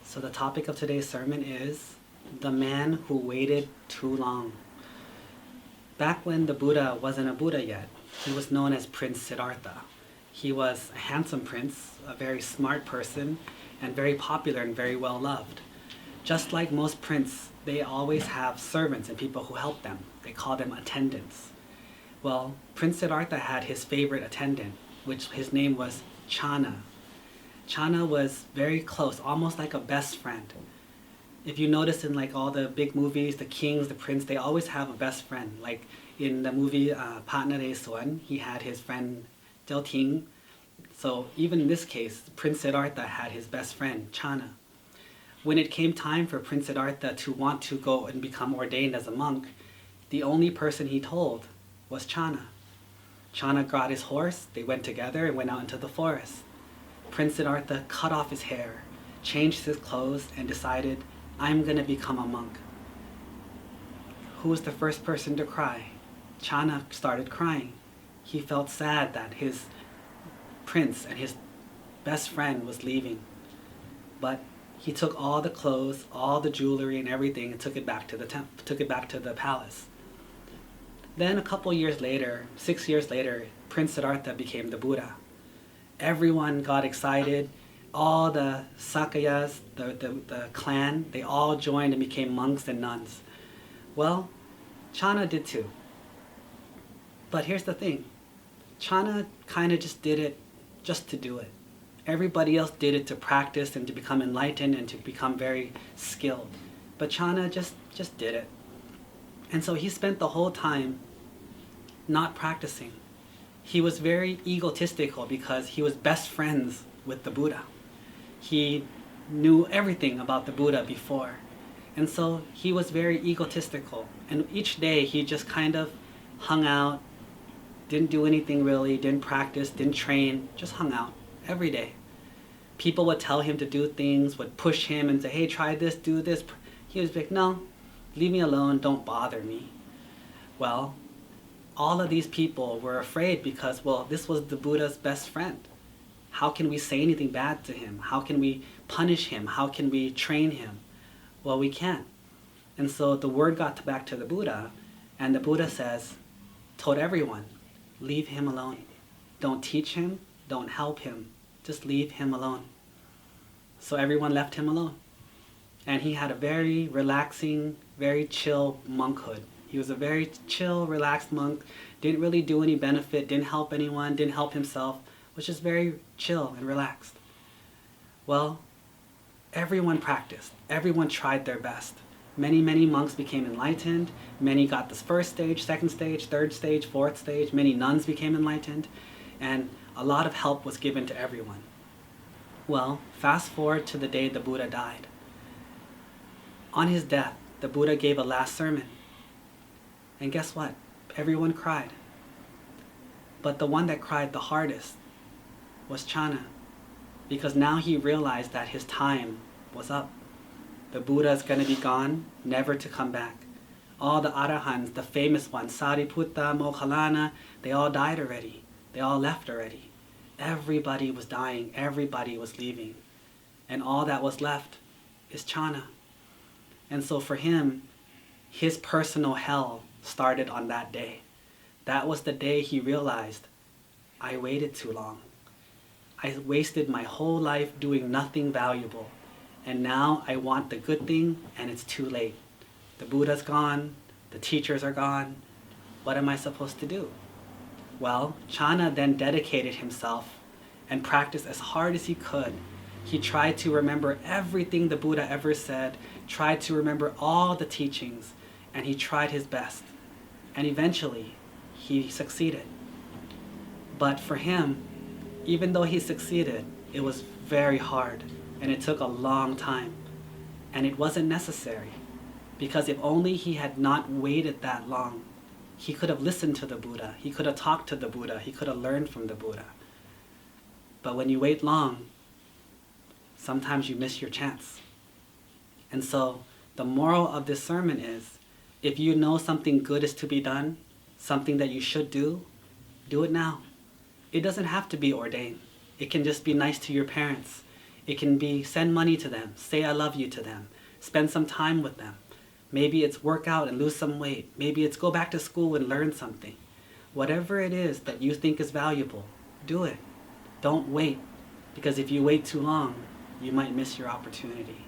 So the topic of today's sermon is the man who waited too long. Back when the Buddha wasn't a Buddha yet, he was known as Prince Siddhartha. He was a handsome prince, a very smart person, and very popular and very well loved. Just like most princes, they always have servants and people who help them. They call them attendants. Well, Prince Siddhartha had his favorite attendant, which his name was Channa. Channa was very close, almost like a best friend. If you notice in like all the big movies, the kings, the prince, they always have a best friend. Like in the movie Phra Anandapanyo, he had his friend Jiao Ting. So even in this case, Prince Siddhartha had his best friend, Channa. When it came time for Prince Siddhartha to want to go and become ordained as a monk, the only person he told was Channa. Channa got his horse, they went together and went out into the forest. Prince Siddhartha cut off his hair, changed his clothes, and decided, I'm going to become a monk. Who was the first person to cry? Channa started crying. He felt sad that his prince and his best friend was leaving. But he took all the clothes, all the jewelry and everything and took it back to the palace. Then a couple years later, 6 years later, Prince Siddhartha became the Buddha. Everyone got excited. All the Sakayas, the clan, they all joined and became monks and nuns. Well, Channa did too. But here's the thing. Channa kind of just did it just to do it. Everybody else did it to practice and to become enlightened and to become very skilled. But Channa just did it. And so he spent the whole time not practicing. He was very egotistical because he was best friends with the Buddha. He knew everything about the Buddha before. And so he was very egotistical. And each day he just kind of hung out, didn't do anything really, didn't practice, didn't train, just hung out every day. People would tell him to do things, would push him and say, hey, try this, do this. He was like, no, leave me alone, don't bother me. Well, all of these people were afraid because, well, this was the Buddha's best friend. How can we say anything bad to him? How can we punish him? How can we train him? Well, we can't. And so the word got back to the Buddha, and the Buddha told everyone, leave him alone. Don't teach him, don't help him, just leave him alone. So everyone left him alone. And he had a very relaxing, very chill monkhood. He was a very chill, relaxed monk, didn't really do any benefit, didn't help anyone, didn't help himself, was just very chill and relaxed. Well, everyone practiced. Everyone tried their best. Many, many monks became enlightened. Many got this first stage, second stage, third stage, fourth stage. Many nuns became enlightened. And a lot of help was given to everyone. Well, fast forward to the day the Buddha died. On his death, the Buddha gave a last sermon. And guess what? Everyone cried. But the one that cried the hardest was Channa, because now he realized that his time was up. The Buddha is going to be gone, never to come back. All the arahants, the famous ones, Sariputta, Moggallana, they all died already. They all left already. Everybody was dying. Everybody was leaving. And all that was left is Channa. And so for him, his personal hell started on that day. That was the day he realized, I waited too long. I wasted my whole life doing nothing valuable. And now I want the good thing, and it's too late. The Buddha's gone. The teachers are gone. What am I supposed to do? Well, Channa then dedicated himself and practiced as hard as he could. He tried to remember everything the Buddha ever said, tried to remember all the teachings, and he tried his best. And eventually, he succeeded. But for him, even though he succeeded, it was very hard, and it took a long time. And it wasn't necessary, because if only he had not waited that long, he could have listened to the Buddha, he could have talked to the Buddha, he could have learned from the Buddha. But when you wait long, sometimes you miss your chance. And so the moral of this sermon is, if you know something good is to be done, something that you should do it now. It doesn't have to be ordained. It can just be nice to your parents. It can be send money to them, say I love you to them, spend some time with them. Maybe it's work out and lose some weight. Maybe it's go back to school and learn something. Whatever it is that you think is valuable, do it. Don't wait, because if you wait too long, you might miss your opportunity.